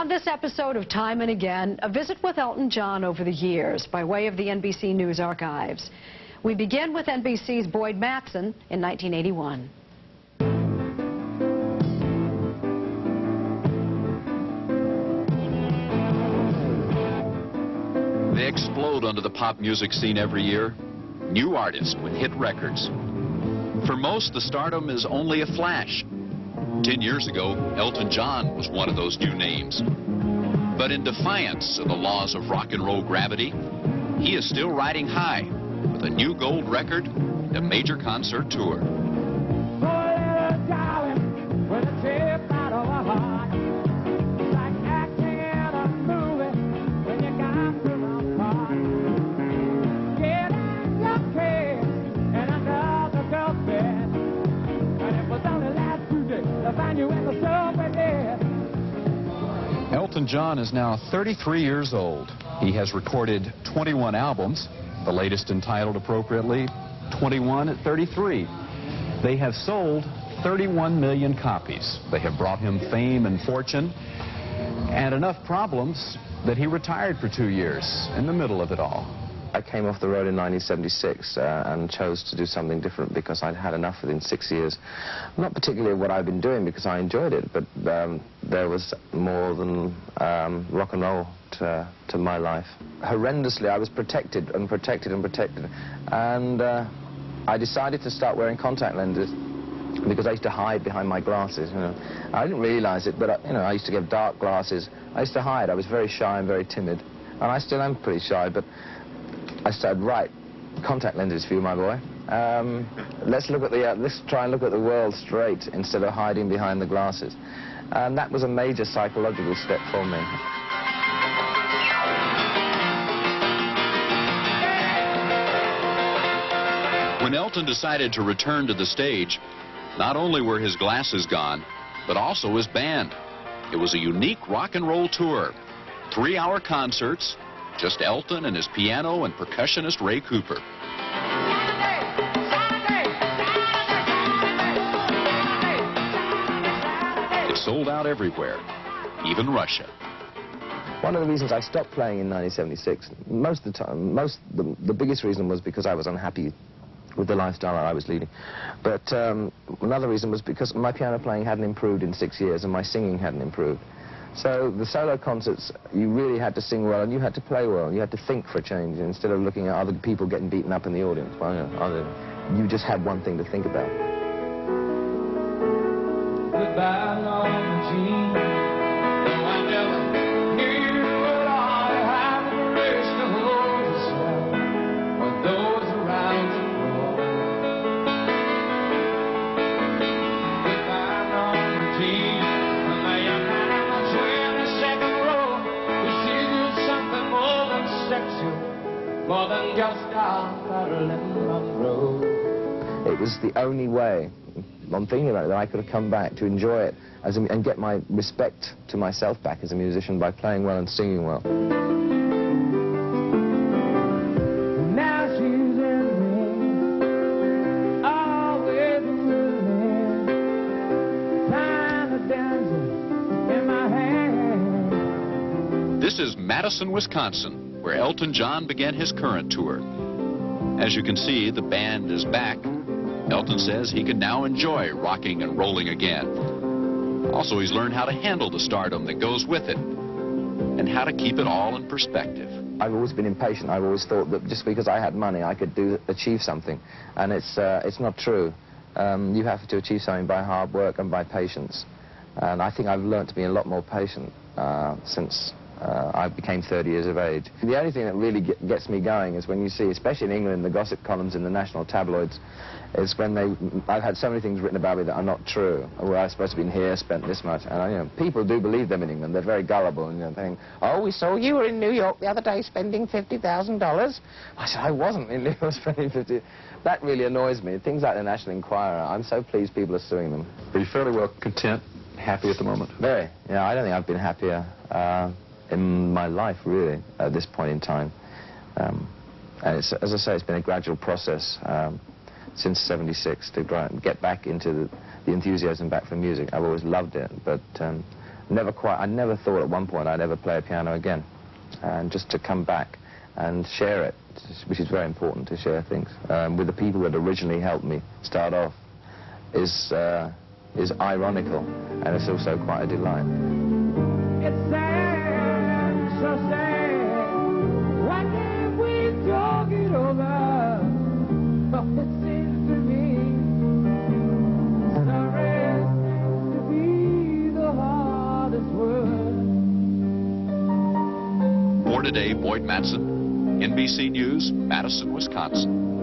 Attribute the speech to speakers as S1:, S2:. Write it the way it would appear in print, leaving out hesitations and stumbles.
S1: On this episode of Time and Again, a visit with Elton John over the years by way of the NBC News archives. We begin with NBC's Boyd Mattson in 1981.
S2: They explode onto the pop music scene every year. New artists with hit records. For most, the stardom is only a flash. 10 years ago, Elton John was one of those new names. But in defiance of the laws of rock and roll gravity, he is still riding high with a new gold record and a major concert tour. Elton John is now 33 years old. He has recorded 21 albums, the latest entitled appropriately 21 at 33. They have sold 31 million copies. They have brought him fame and fortune and enough problems that he retired for 2 years in the middle of it all.
S3: I came off the road in 1976 and chose to do something different because I'd had enough within 6 years. Not particularly what I've been doing because I enjoyed it, but there was more than rock and roll to my life. Horrendously, I was protected and protected and protected. And I decided to start wearing contact lenses because I used to hide behind my glasses. You know. I didn't realize it, but I used to get dark glasses. I used to hide. I was very shy and very timid. And I still am pretty shy, but I said, right, contact lenses for you, my boy. Let's try and look at the world straight instead of hiding behind the glasses. And that was a major psychological step for me.
S2: When Elton decided to return to the stage, not only were his glasses gone, but also his band. It was a unique rock and roll tour. 3-hour concerts, just Elton and his piano and percussionist Ray Cooper. It sold out everywhere, even Russia.
S3: One of the reasons I stopped playing in 1976, most of the time, the biggest reason was because I was unhappy with the lifestyle I was leading. But another reason was because my piano playing hadn't improved in 6 years and my singing hadn't improved. So the solo concerts, you really had to sing well and you had to play well. You had to think for a change instead of looking at other people getting beaten up in the audience. Well, you just had one thing to think about. Goodbye, long Jean. No, I never knew what all I have the rest to hold yourself or those around you. Goodbye, long Jean. More than just it was the only way, I'm thinking about it, that I could have come back to enjoy it and get my respect to myself back as a musician by playing well and singing well. Now she's in me, always moving, time to dance in my hand.
S2: This is Madison, Wisconsin, where Elton John began his current tour. As you can see, the band is back. Elton says he can now enjoy rocking and rolling again. Also, he's learned how to handle the stardom that goes with it and how to keep it all in perspective.
S3: I've always been impatient. I've always thought that just because I had money, I could achieve something. And it's not true. You have to achieve something by hard work and by patience. And I think I've learned to be a lot more patient since I became 30 years of age. The only thing that really gets me going is when you see, especially in England, the gossip columns in the national tabloids, is when I've had so many things written about me that are not true. Well, I was supposed to be here, spent this much, and people do believe them in England. They're very gullible, and think, oh, we saw you were in New York the other day spending $50,000. I said, I wasn't in New York spending $50,000. That really annoys me. Things like the National Enquirer, I'm so pleased people are suing them.
S2: Are you fairly well content, happy at the moment?
S3: Very. Yeah, I don't think I've been happier in my life, really, at this point in time. And it's, as I say, it's been a gradual process since '76 to get back into the enthusiasm back for music. I've always loved it, but I never thought at one point I'd ever play a piano again. And just to come back and share it, which is very important, to share things with the people that originally helped me start off, is ironical, and it's also quite a delight.
S4: It's sad, so sad. Why can't we talk it over? Oh, it seems to me sorry to be the hardest word.
S2: For today, Boyd Matson, NBC News, Madison, Wisconsin.